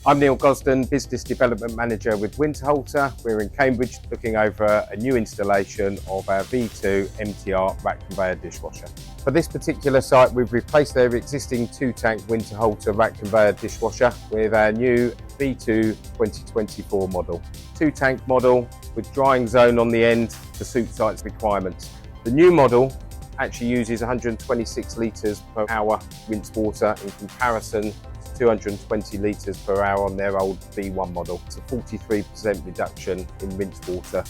I'm Neil Gosden, Business Development Manager with Winterhalter. We're in Cambridge looking over a new installation of our V2 MTR rack conveyor dishwasher. For this particular site, we've replaced their existing 2-tank Winterhalter rack conveyor dishwasher with our new V2 2024 model. 2-tank model with drying zone on the end to suit site's requirements. The new model actually uses 126 litres per hour rinsed water in comparison 220 litres per hour on their old V1 model. It's a 43% reduction in rinsed water.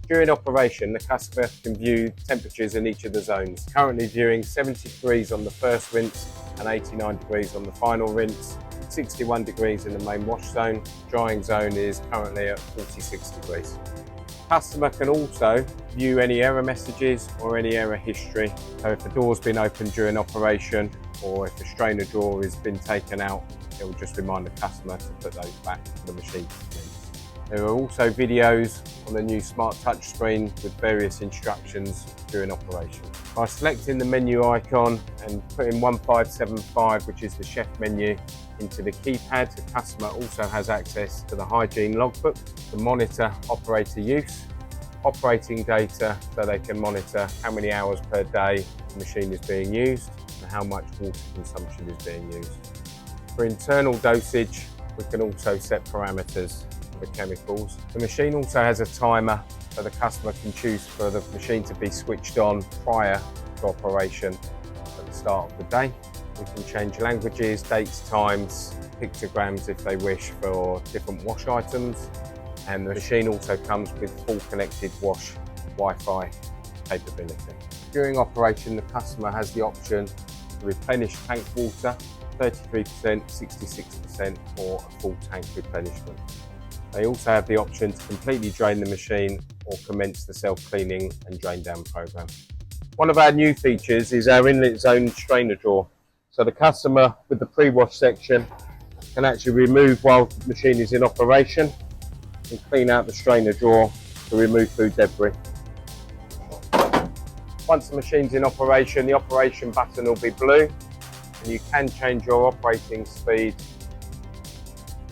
During operation, the customer can view temperatures in each of the zones. Currently viewing 70 degrees on the first rinse and 89 degrees on the final rinse, 61 degrees in the main wash zone. Drying zone is currently at 46 degrees. Customer can also view any error messages or any error history. So if the door's been opened during operation or if the strainer drawer has been taken out, it will just remind the customer to put those back to the machine. There are also videos on the new smart touch screen with various instructions during operation. By selecting the menu icon and putting 1575, which is the chef menu, into the keypad, the customer also has access to the hygiene logbook to monitor operator use, operating data so they can monitor how many hours per day the machine is being used and how much water consumption is being used. For internal dosage, we can also set parameters for chemicals. The machine also has a timer so the customer can choose for the machine to be switched on prior to operation at the start of the day. We can change languages, dates, times, pictograms if they wish for different wash items. And the machine also comes with full connected wash Wi-Fi capability. During operation, the customer has the option to replenish tank water, 33%, 66% or a full tank replenishment. They also have the option to completely drain the machine or commence the self-cleaning and drain down program. One of our new features is our inlet zone strainer drawer. So the customer with the pre-wash section can actually remove while the machine is in operation and clean out the strainer drawer to remove food debris. Once the machine's in operation, the operation button will be blue and you can change your operating speed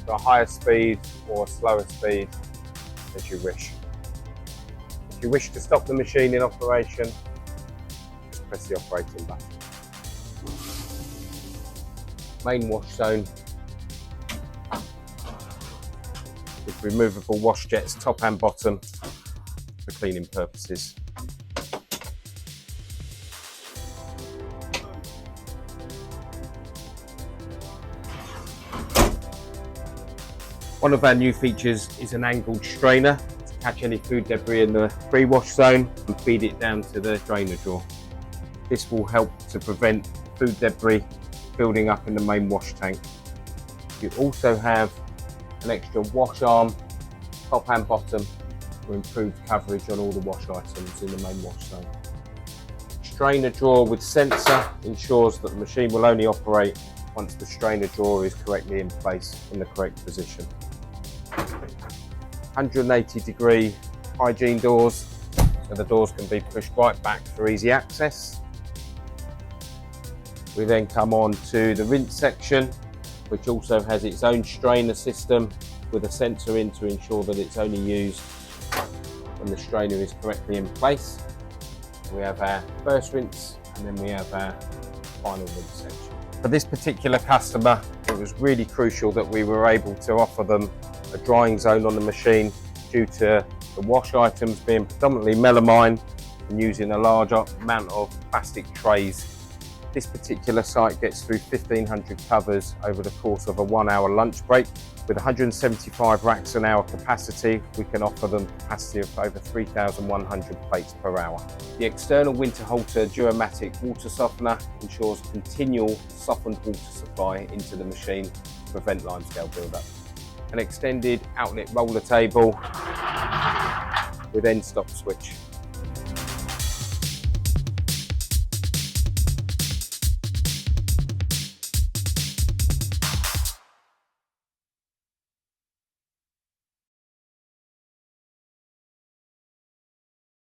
to a higher speed or a slower speed as you wish. If you wish to stop the machine in operation, just press the operating button. Main wash zone with removable wash jets top and bottom for cleaning purposes. One of our new features is an angled strainer to catch any food debris in the pre-wash zone and feed it down to the strainer drawer. This will help to prevent food debris building up in the main wash tank. You also have an extra wash arm, top and bottom, for improved coverage on all the wash items in the main wash zone. Strainer drawer with sensor ensures that the machine will only operate once the strainer drawer is correctly in place in the correct position. 180 degree hygiene doors, so the doors can be pushed right back for easy access. We then come on to the rinse section, which also has its own strainer system with a sensor in to ensure that it's only used when the strainer is correctly in place. We have our first rinse and then we have our final rinse section. For this particular customer, it was really crucial that we were able to offer them a drying zone on the machine due to the wash items being predominantly melamine and using a large amount of plastic trays. This particular site gets through 1,500 covers over the course of a 1-hour lunch break. With 175 racks an hour capacity, we can offer them capacity of over 3,100 plates per hour. The external Winterhalter Duramatic water softener ensures continual softened water supply into the machine to prevent limescale buildup. An extended outlet roller table with end stop switch.